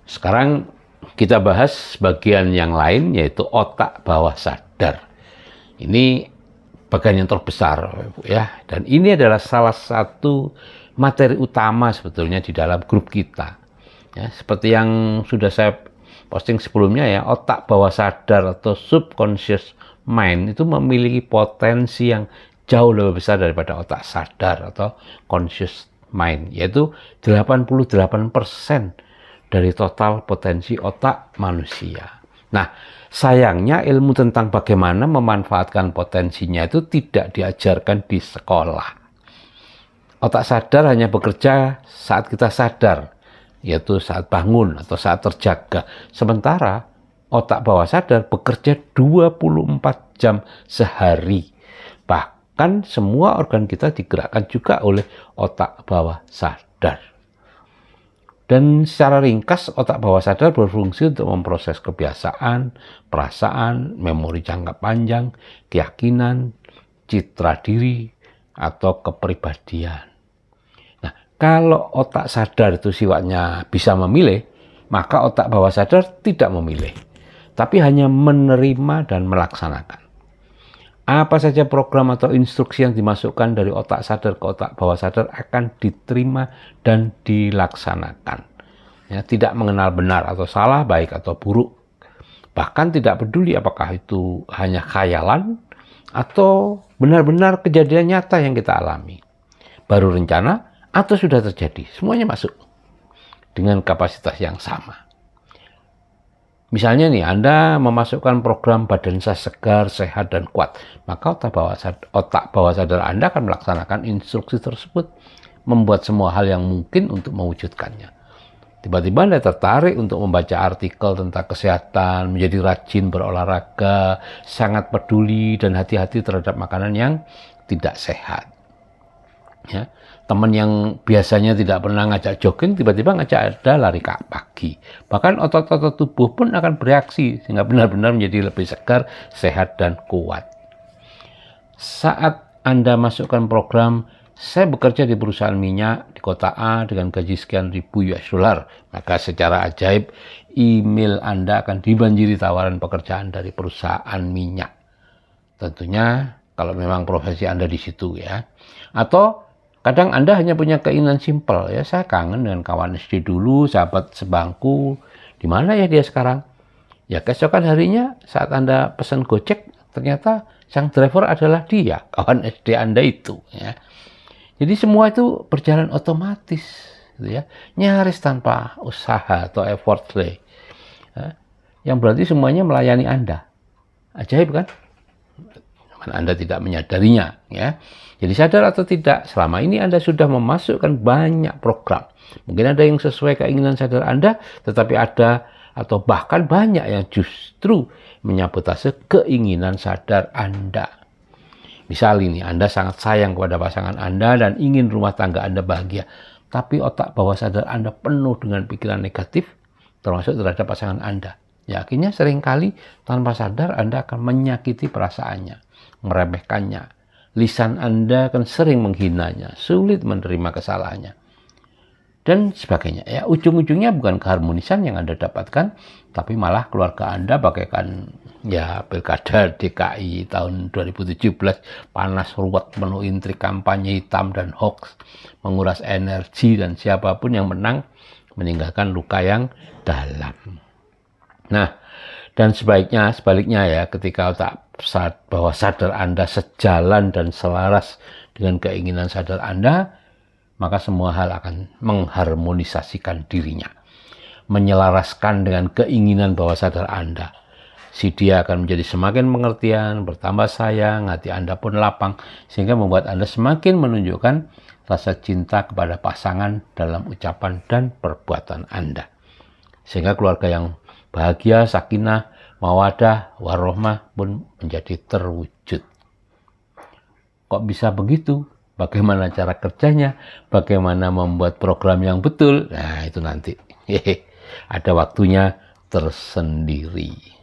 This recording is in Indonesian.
Sekarang kita bahas bagian yang lain, yaitu otak bawah sadar. Ini bagian yang terbesar, ya. Dan ini adalah salah satu materi utama sebetulnya di dalam grup kita. Ya, seperti yang sudah saya posting sebelumnya ya, otak bawah sadar atau subconscious mind itu memiliki potensi yang jauh lebih besar daripada otak sadar atau conscious mind, yaitu 88% dari total potensi otak manusia. Nah, sayangnya ilmu tentang bagaimana memanfaatkan potensinya itu tidak diajarkan di sekolah. Otak sadar hanya bekerja saat kita sadar, yaitu saat bangun atau saat terjaga. Sementara otak bawah sadar bekerja 24 jam sehari. Bahkan semua organ kita digerakkan juga oleh otak bawah sadar. Dan secara ringkas, otak bawah sadar berfungsi untuk memproses kebiasaan, perasaan, memori jangka panjang, keyakinan, citra diri, atau kepribadian. Nah, kalau otak sadar itu sifatnya bisa memilih, maka otak bawah sadar tidak memilih, tapi hanya menerima dan melaksanakan. Apa saja program atau instruksi yang dimasukkan dari otak sadar ke otak bawah sadar akan diterima dan dilaksanakan. Ya, tidak mengenal benar atau salah, baik atau buruk. Bahkan tidak peduli apakah itu hanya khayalan atau benar-benar kejadian nyata yang kita alami. Baru rencana atau sudah terjadi, semuanya masuk dengan kapasitas yang sama. Misalnya nih, Anda memasukkan program badan saya segar, sehat, dan kuat. Maka otak bawah sadar Anda akan melaksanakan instruksi tersebut, membuat semua hal yang mungkin untuk mewujudkannya. Tiba-tiba Anda tertarik untuk membaca artikel tentang kesehatan, menjadi rajin berolahraga, sangat peduli, dan hati-hati terhadap makanan yang tidak sehat. Ya, teman yang biasanya tidak pernah ngajak jogging tiba-tiba ngajak Anda lari pagi. Bahkan otot-otot tubuh pun akan bereaksi sehingga benar-benar menjadi lebih segar, sehat, dan kuat. Saat Anda masukkan program, saya bekerja di perusahaan minyak di kota A dengan gaji sekian ribu US dollar, maka secara ajaib email Anda akan dibanjiri tawaran pekerjaan dari perusahaan minyak. Tentunya kalau memang profesi Anda di situ ya. Atau kadang Anda hanya punya keinginan simpel, ya saya kangen dengan kawan SD dulu, sahabat sebangku, di mana ya dia sekarang? Ya keesokan harinya saat Anda pesan Gojek, ternyata sang driver adalah dia, kawan SD Anda itu. Ya. Jadi semua itu berjalan otomatis, gitu ya, nyaris tanpa usaha atau effort. Ya. Yang berarti semuanya melayani Anda. Ajaib kan? Anda tidak menyadarinya, ya. Jadi sadar atau tidak, selama ini Anda sudah memasukkan banyak program. Mungkin ada yang sesuai keinginan sadar Anda, tetapi ada atau bahkan banyak yang justru menyabotase keinginan sadar Anda. Misal ini, Anda sangat sayang kepada pasangan Anda dan ingin rumah tangga Anda bahagia, tapi otak bawah sadar Anda penuh dengan pikiran negatif, termasuk terhadap pasangan Anda. Ya, akhirnya seringkali tanpa sadar Anda akan menyakiti perasaannya, meremehkannya. Lisan Anda akan sering menghinanya, sulit menerima kesalahannya, dan sebagainya. Ya, ujung-ujungnya bukan keharmonisan yang Anda dapatkan, tapi malah keluarga Anda bagaikan ya pilkada DKI tahun 2017, panas ruwet, penuh intrik, kampanye hitam dan hoax, menguras energi, dan siapapun yang menang meninggalkan luka yang dalam. Nah, dan sebaliknya ya, ketika otak bawah sadar Anda sejalan dan selaras dengan keinginan sadar Anda, maka semua hal akan mengharmonisasikan dirinya, menyelaraskan dengan keinginan bawah sadar Anda. Si dia akan menjadi semakin pengertian, bertambah sayang, hati Anda pun lapang, sehingga membuat Anda semakin menunjukkan rasa cinta kepada pasangan dalam ucapan dan perbuatan Anda. Sehingga keluarga yang bahagia, sakinah, mawadah, warohmah pun menjadi terwujud. Kok bisa begitu? Bagaimana cara kerjanya? Bagaimana membuat program yang betul? Nah, itu nanti. Ada waktunya tersendiri.